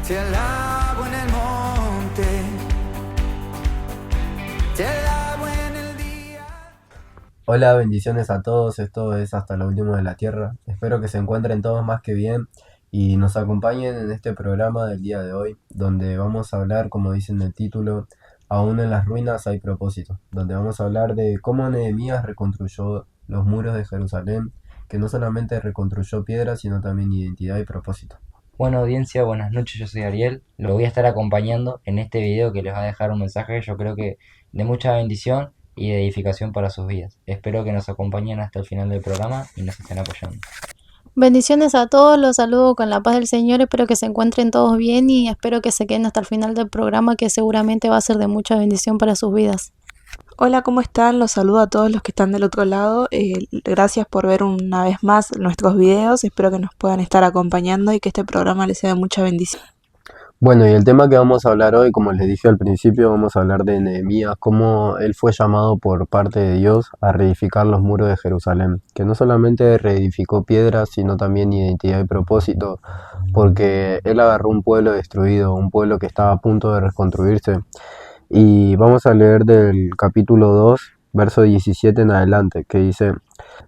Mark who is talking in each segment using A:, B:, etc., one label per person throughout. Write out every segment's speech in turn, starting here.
A: Te alabo en el monte, te alabo en el día.
B: Hola, bendiciones a todos, esto es Hasta lo Último de la Tierra. Espero que se encuentren todos más que bien y nos acompañen en este programa del día de hoy, donde vamos a hablar, como dice en el título, Aún en las ruinas hay propósito, donde vamos a hablar de cómo Nehemías reconstruyó los muros de Jerusalén, que no solamente reconstruyó piedras, sino también identidad y propósito.
C: Bueno, audiencia, buenas noches, yo soy Ariel. Lo voy a estar acompañando en este video que les va a dejar un mensaje, yo creo que de mucha bendición y de edificación para sus vidas. Espero que nos acompañen hasta el final del programa y nos estén apoyando.
D: Bendiciones a todos, los saludo con la paz del Señor, espero que se encuentren todos bien y espero que se queden hasta el final del programa que seguramente va a ser de mucha bendición para sus vidas.
E: Hola, ¿cómo están? Los saludo a todos los que están del otro lado. Gracias por ver una vez más nuestros videos. Espero que nos puedan estar acompañando y que este programa les sea de mucha bendición.
B: Bueno, y el tema que vamos a hablar hoy, como les dije al principio, vamos a hablar de Nehemías, cómo él fue llamado por parte de Dios a reedificar los muros de Jerusalén, que no solamente reedificó piedras, sino también identidad y propósito, porque él agarró un pueblo destruido, un pueblo que estaba a punto de reconstruirse. Y vamos a leer del capítulo 2, verso 17 en adelante, que dice: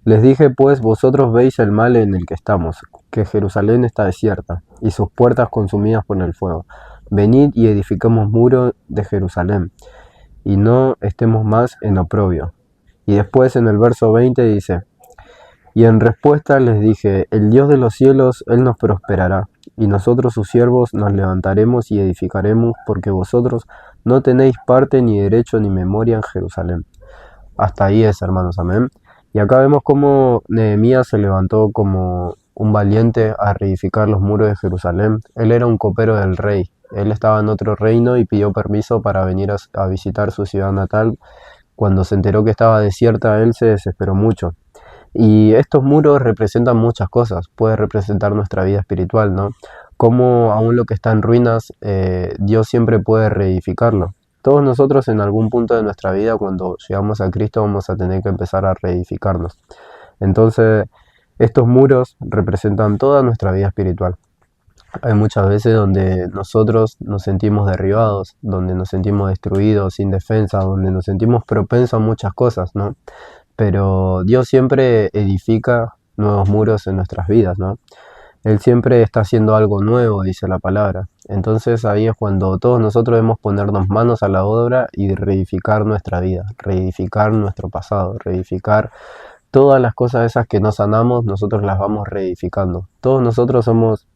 B: Les dije pues, vosotros veis el mal en el que estamos, que Jerusalén está desierta, y sus puertas consumidas por el fuego. Venid y edificamos muros de Jerusalén, y no estemos más en oprobio. Y después en el verso 20 dice: Y en respuesta les dije, el Dios de los cielos, Él nos prosperará, y nosotros sus siervos nos levantaremos y edificaremos, porque vosotros no tenéis parte ni derecho ni memoria en Jerusalén. Hasta ahí es, hermanos, amén. Y acá vemos cómo Nehemías se levantó como un valiente a reedificar los muros de Jerusalén. Él era un copero del rey. Él estaba en otro reino y pidió permiso para venir a visitar su ciudad natal. Cuando se enteró que estaba desierta, él se desesperó mucho. Y estos muros representan muchas cosas. Puede representar nuestra vida espiritual, ¿no? Como aún lo que está en ruinas, Dios siempre puede reedificarlo. Todos nosotros en algún punto de nuestra vida, cuando llegamos a Cristo, vamos a tener que empezar a reedificarnos. Entonces, estos muros representan toda nuestra vida espiritual. Hay muchas veces donde nosotros nos sentimos derribados, donde nos sentimos destruidos, sin defensa, donde nos sentimos propensos a muchas cosas, ¿no? Pero Dios siempre edifica nuevos muros en nuestras vidas, ¿no? Él siempre está haciendo algo nuevo, dice la palabra. Entonces ahí es cuando todos nosotros debemos ponernos manos a la obra y reedificar nuestra vida, reedificar nuestro pasado, reedificar todas las cosas esas que no sanamos, nosotros las vamos reedificando. Todos nosotros somos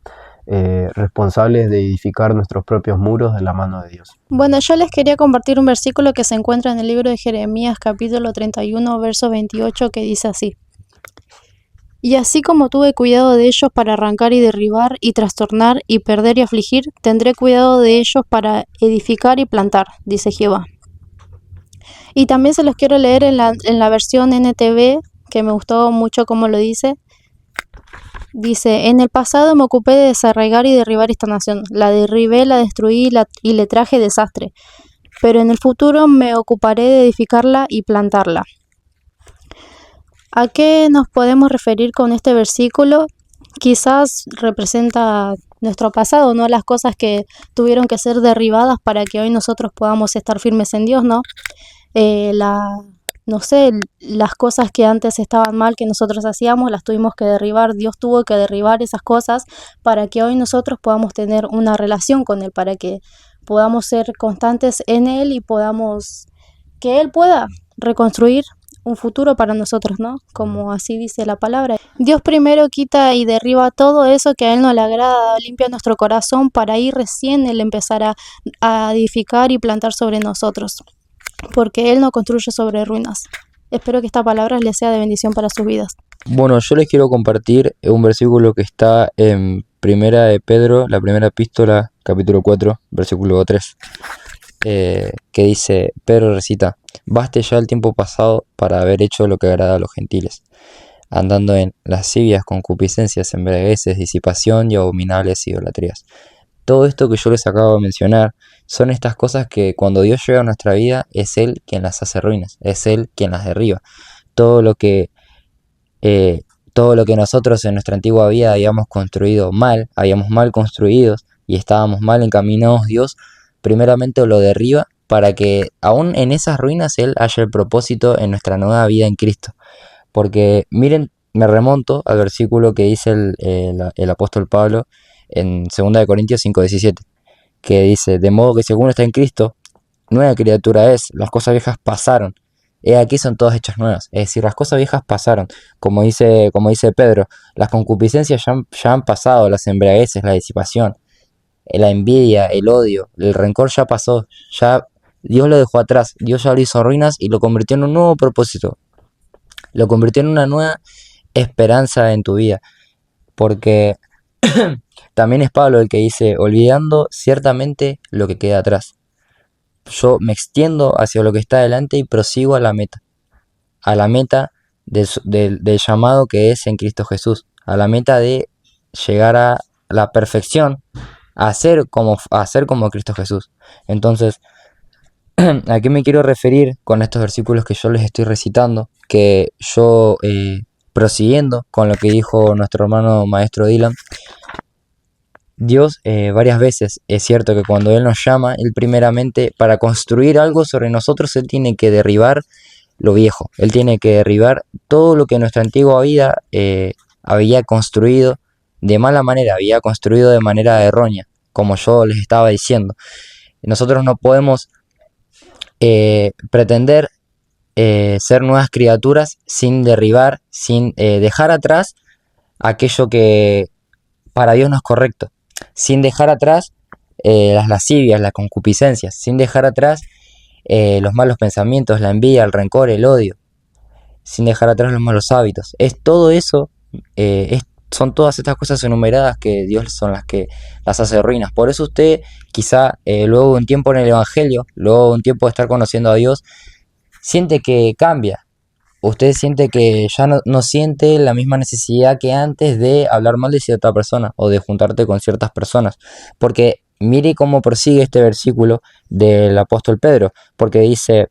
B: responsables de edificar nuestros propios muros de la mano de Dios.
D: Bueno, yo les quería compartir un versículo que se encuentra en el libro de Jeremías capítulo 31, verso 28, que dice así: Y así como tuve cuidado de ellos para arrancar y derribar y trastornar y perder y afligir, tendré cuidado de ellos para edificar y plantar, dice Jehová. Y también se los quiero leer en la versión NTV, que me gustó mucho como lo dice. Dice: En el pasado me ocupé de desarraigar y derribar esta nación. La derribé, la destruí y le traje desastre. Pero en el futuro me ocuparé de edificarla y plantarla. ¿A qué nos podemos referir con este versículo? Quizás representa nuestro pasado, ¿no? Las cosas que tuvieron que ser derribadas para que hoy nosotros podamos estar firmes en Dios, ¿no? No sé, las cosas que antes estaban mal que nosotros hacíamos, las tuvimos que derribar. Dios tuvo que derribar esas cosas para que hoy nosotros podamos tener una relación con Él, para que podamos ser constantes en Él y que Él pueda reconstruir un futuro para nosotros, ¿no? Como así dice la palabra. Dios primero quita y derriba todo eso que a Él no le agrada, limpia nuestro corazón para ahí recién Él empezar a edificar y plantar sobre nosotros, porque Él no construye sobre ruinas. Espero que esta palabra les sea de bendición para sus vidas.
C: Bueno, yo les quiero compartir un versículo que está en Primera de Pedro, la primera epístola, capítulo 4, versículo 3, que dice, Pedro recita: Baste ya el tiempo pasado para haber hecho lo que agrada a los gentiles, andando en lascivias, concupiscencias, embriagueces, disipación y abominables idolatrías. Todo esto que yo les acabo de mencionar son estas cosas que cuando Dios llega a nuestra vida es Él quien las hace ruinas, es Él quien las derriba. Todo lo que nosotros en nuestra antigua vida habíamos construido mal, habíamos mal construidos y estábamos mal encaminados, Dios primeramente lo derriba para que aún en esas ruinas Él haya el propósito en nuestra nueva vida en Cristo. Porque miren, me remonto al versículo que dice el apóstol Pablo en 2 Corintios 5:17, que dice, de modo que si alguno está en Cristo, nueva criatura es, las cosas viejas pasaron, he aquí son todas hechas nuevas. Es decir, las cosas viejas pasaron, como dice Pedro, las concupiscencias ya han pasado, las embriagueces, la disipación, la envidia, el odio, el rencor ya pasó, ya Dios lo dejó atrás, Dios ya lo hizo ruinas y lo convirtió en un nuevo propósito, lo convirtió en una nueva esperanza en tu vida, porque también es Pablo el que dice, olvidando ciertamente lo que queda atrás. Yo me extiendo hacia lo que está adelante y prosigo a la meta del llamado que es en Cristo Jesús, a la meta de llegar a la perfección, a ser como Cristo Jesús. Entonces, ¿a qué me quiero referir con estos versículos que yo les estoy recitando? Que yo, prosiguiendo con lo que dijo nuestro hermano maestro Dylan, Dios varias veces, es cierto que cuando Él nos llama, Él primeramente para construir algo sobre nosotros, Él tiene que derribar lo viejo, Él tiene que derribar todo lo que nuestra antigua vida había construido de mala manera, había construido de manera errónea, como yo les estaba diciendo. Nosotros no podemos pretender ser nuevas criaturas sin derribar, sin dejar atrás aquello que para Dios no es correcto, sin dejar atrás las lascivias, las concupiscencias, sin dejar atrás los malos pensamientos, la envidia, el rencor, el odio, sin dejar atrás los malos hábitos. Es todo eso, son todas estas cosas enumeradas que Dios son las que las hace ruinas. Por eso usted quizá luego de un tiempo en el Evangelio, luego de un tiempo de estar conociendo a Dios, siente que cambia. Usted siente que ya no siente la misma necesidad que antes de hablar mal de cierta persona o de juntarte con ciertas personas. Porque mire cómo prosigue este versículo del apóstol Pedro, porque dice,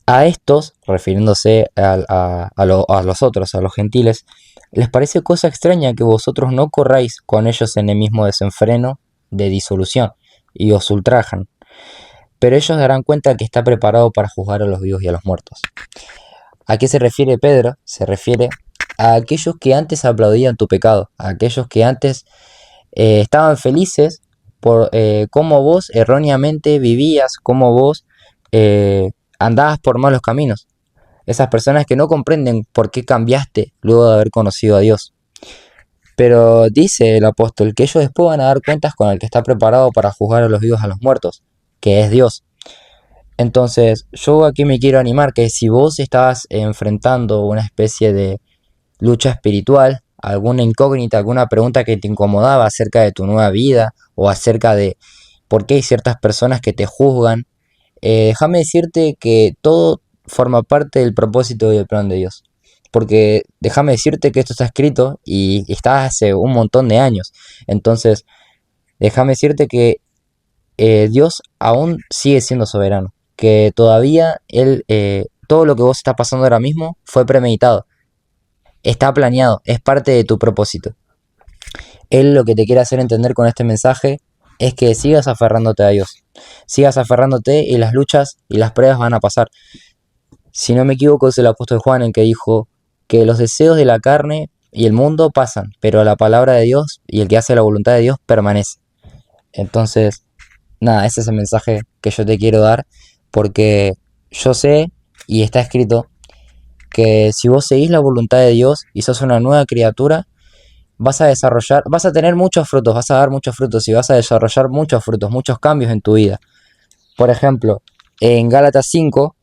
C: a estos, refiriéndose a los otros, a los gentiles, les parece cosa extraña que vosotros no corráis con ellos en el mismo desenfreno de disolución y os ultrajan. Pero ellos darán cuenta que está preparado para juzgar a los vivos y a los muertos. ¿A qué se refiere Pedro? Se refiere a aquellos que antes aplaudían tu pecado, a aquellos que antes estaban felices por cómo vos erróneamente vivías, cómo vos andabas por malos caminos. Esas personas que no comprenden por qué cambiaste luego de haber conocido a Dios. Pero dice el apóstol que ellos después van a dar cuentas con el que está preparado para juzgar a los vivos y a los muertos, que es Dios. Entonces, yo aquí me quiero animar que si vos estás enfrentando una especie de lucha espiritual, alguna incógnita, alguna pregunta que te incomodaba acerca de tu nueva vida o acerca de por qué hay ciertas personas que te juzgan, déjame decirte que todo forma parte del propósito y del plan de Dios. Porque déjame decirte que esto está escrito y está hace un montón de años. Entonces, déjame decirte que Dios aún sigue siendo soberano. Que todavía Él, todo lo que vos está pasando ahora mismo fue premeditado, está planeado, es parte de tu propósito. Él lo que te quiere hacer entender con este mensaje es que sigas aferrándote a Dios, sigas aferrándote y las luchas y las pruebas van a pasar. Si no me equivoco es el apóstol Juan el que dijo que los deseos de la carne y el mundo pasan, pero la palabra de Dios y el que hace la voluntad de Dios permanece. Entonces, nada, ese es el mensaje que yo te quiero dar. Porque yo sé, y está escrito, que si vos seguís la voluntad de Dios y sos una nueva criatura, vas a tener muchos frutos, vas a dar muchos frutos y vas a desarrollar muchos frutos, muchos cambios en tu vida. Por ejemplo, en Gálatas 5,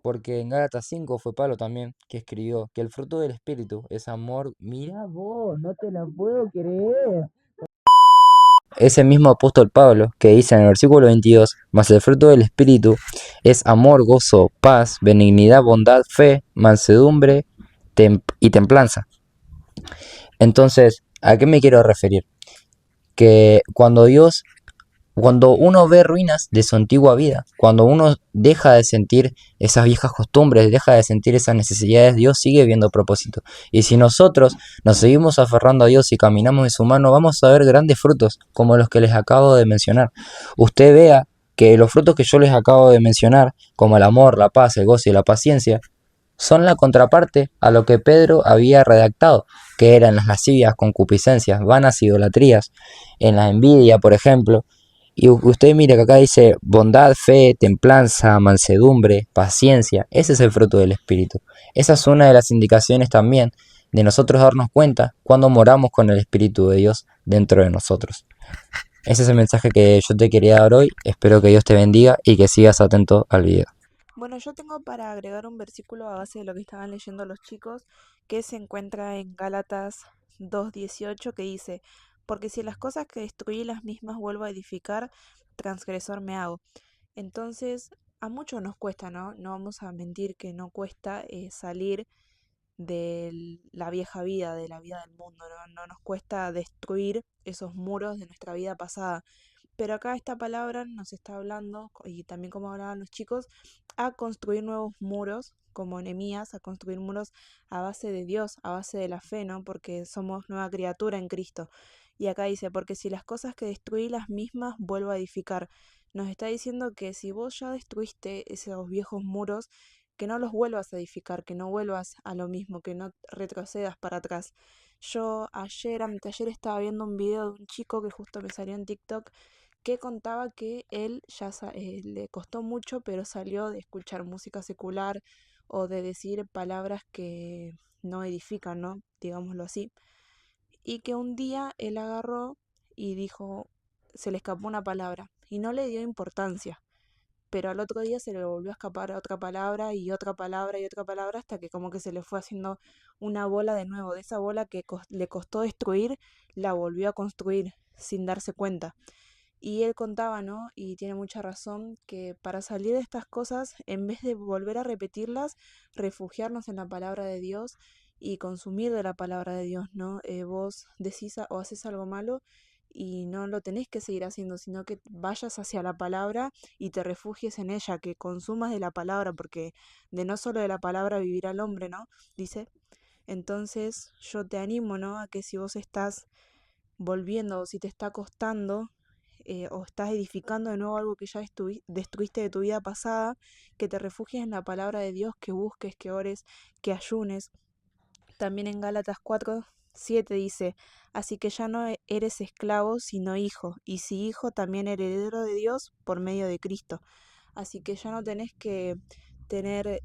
C: porque en Gálatas 5 fue Pablo también que escribió que el fruto del Espíritu es amor. Mira vos, no te la puedo creer. Ese mismo apóstol Pablo que dice en el versículo 22, mas el fruto del Espíritu es amor, gozo, paz, benignidad, bondad, fe, mansedumbre y templanza. Entonces, ¿a qué me quiero referir? Que cuando Dios Cuando uno ve ruinas de su antigua vida, cuando uno deja de sentir esas viejas costumbres, deja de sentir esas necesidades, Dios sigue viendo propósito. Y si nosotros nos seguimos aferrando a Dios y caminamos en su mano, vamos a ver grandes frutos, como los que les acabo de mencionar. Usted vea que los frutos que yo les acabo de mencionar, como el amor, la paz, el gozo y la paciencia, son la contraparte a lo que Pedro había redactado, que eran las lascivias, concupiscencias, vanas idolatrías, en la envidia, por ejemplo. Y usted mire que acá dice bondad, fe, templanza, mansedumbre, paciencia. Ese es el fruto del Espíritu. Esa es una de las indicaciones también de nosotros darnos cuenta cuando moramos con el Espíritu de Dios dentro de nosotros. Ese es el mensaje que yo te quería dar hoy. Espero que Dios te bendiga y que sigas atento al video.
E: Bueno, yo tengo para agregar un versículo a base de lo que estaban leyendo los chicos, que se encuentra en Gálatas 2:18, que dice, porque si las cosas que destruí las mismas vuelvo a edificar, transgresor me hago. Entonces, a muchos nos cuesta, ¿no? No vamos a mentir que no cuesta salir de la vieja vida, de la vida del mundo, ¿no? No nos cuesta destruir esos muros de nuestra vida pasada. Pero acá esta palabra nos está hablando, y también como hablaban los chicos, a construir nuevos muros, como Nehemías, a construir muros a base de Dios, a base de la fe, ¿no? Porque somos nueva criatura en Cristo. Y acá dice, porque si las cosas que destruí las mismas vuelvo a edificar. Nos está diciendo que si vos ya destruiste esos viejos muros, que no los vuelvas a edificar, que no vuelvas a lo mismo, que no retrocedas para atrás. Yo anteayer estaba viendo un video de un chico que justo me salió en TikTok que contaba que él ya le costó mucho, pero salió de escuchar música secular o de decir palabras que no edifican, ¿no? Digámoslo así. Y que un día él agarró y dijo, se le escapó una palabra y no le dio importancia. Pero al otro día se le volvió a escapar otra palabra y otra palabra y otra palabra hasta que como que se le fue haciendo una bola de nuevo. De esa bola que le costó destruir, la volvió a construir sin darse cuenta. Y él contaba, ¿no? Y tiene mucha razón, que para salir de estas cosas, en vez de volver a repetirlas, refugiarnos en la palabra de Dios y consumir de la palabra de Dios, ¿no? Vos decís o haces algo malo y no lo tenés que seguir haciendo, sino que vayas hacia la palabra y te refugies en ella, que consumas de la palabra, porque de no solo de la palabra vivirá el hombre, ¿no? Dice. Entonces yo te animo, ¿no? A que si vos estás volviendo o si te está costando o estás edificando de nuevo algo que ya destruiste de tu vida pasada, que te refugies en la palabra de Dios, que busques, que ores, que ayunes. También en Gálatas 4:7 dice, así que ya no eres esclavo, sino hijo, y si hijo, también heredero de Dios por medio de Cristo. Así que ya no tenés que tener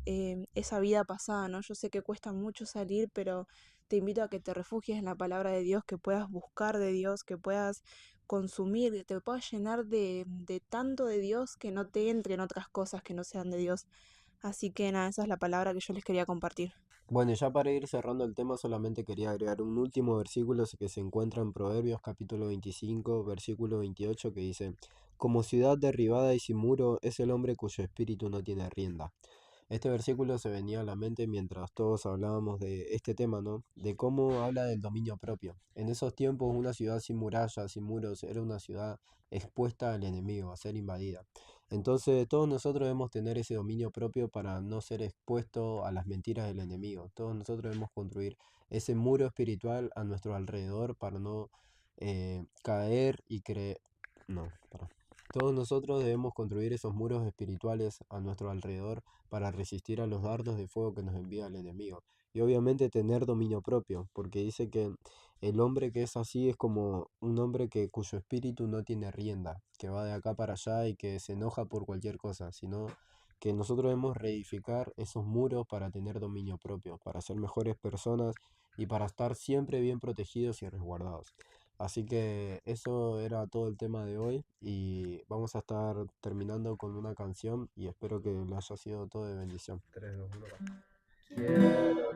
E: esa vida pasada, ¿no? Yo sé que cuesta mucho salir, pero te invito a que te refugies en la palabra de Dios, que puedas buscar de Dios, que puedas consumir, que te puedas llenar de tanto de Dios que no te entren otras cosas que no sean de Dios. Así que nada, esa es la palabra que yo les quería compartir.
B: Bueno, ya para ir cerrando el tema, solamente quería agregar un último versículo que se encuentra en Proverbios capítulo 25, versículo 28, que dice, como ciudad derribada y sin muro es el hombre cuyo espíritu no tiene rienda. Este versículo se venía a la mente mientras todos hablábamos de este tema, ¿no? De cómo habla del dominio propio. En esos tiempos una ciudad sin murallas, sin muros, era una ciudad expuesta al enemigo, a ser invadida. Entonces todos nosotros debemos tener ese dominio propio para no ser expuesto a las mentiras del enemigo. Todos nosotros debemos construir ese muro espiritual a nuestro alrededor para no caer y creer... No, perdón. Todos nosotros debemos construir esos muros espirituales a nuestro alrededor para resistir a los dardos de fuego que nos envía el enemigo. Y obviamente tener dominio propio, porque dice que el hombre que es así es como un hombre cuyo espíritu no tiene rienda, que va de acá para allá y que se enoja por cualquier cosa, sino que nosotros debemos reedificar esos muros para tener dominio propio, para ser mejores personas y para estar siempre bien protegidos y resguardados. Así que eso era todo el tema de hoy y vamos a estar terminando con una canción y espero que le haya sido todo de bendición. 3, 2, 1, va. Quiero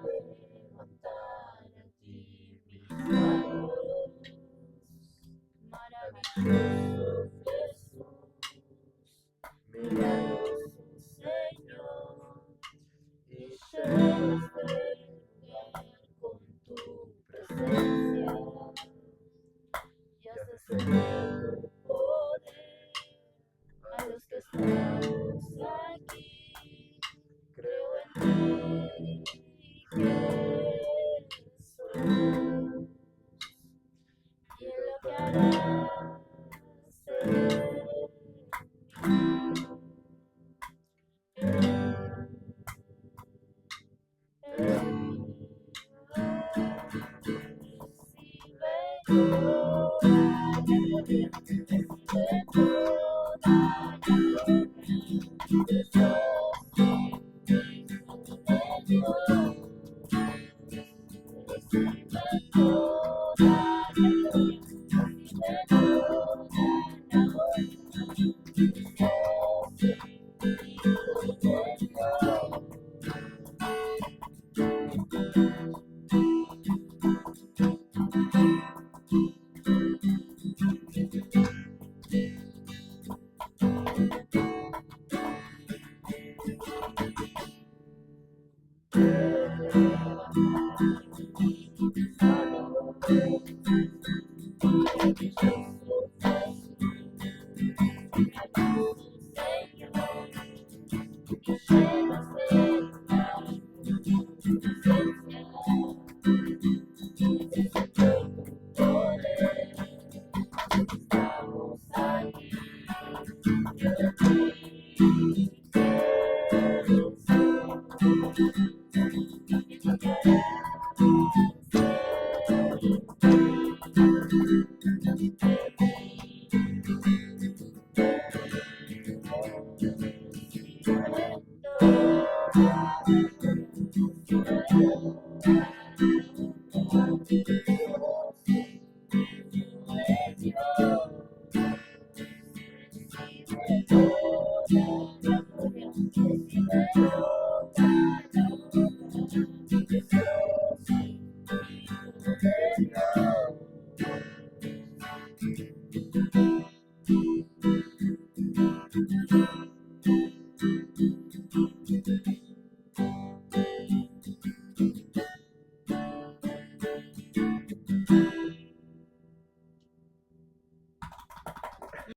B: levantar a ti mis manos, maravilloso Jesús, milagroso Señor, y llenos de lugar con tu presencia. Y haces sentir tu poder.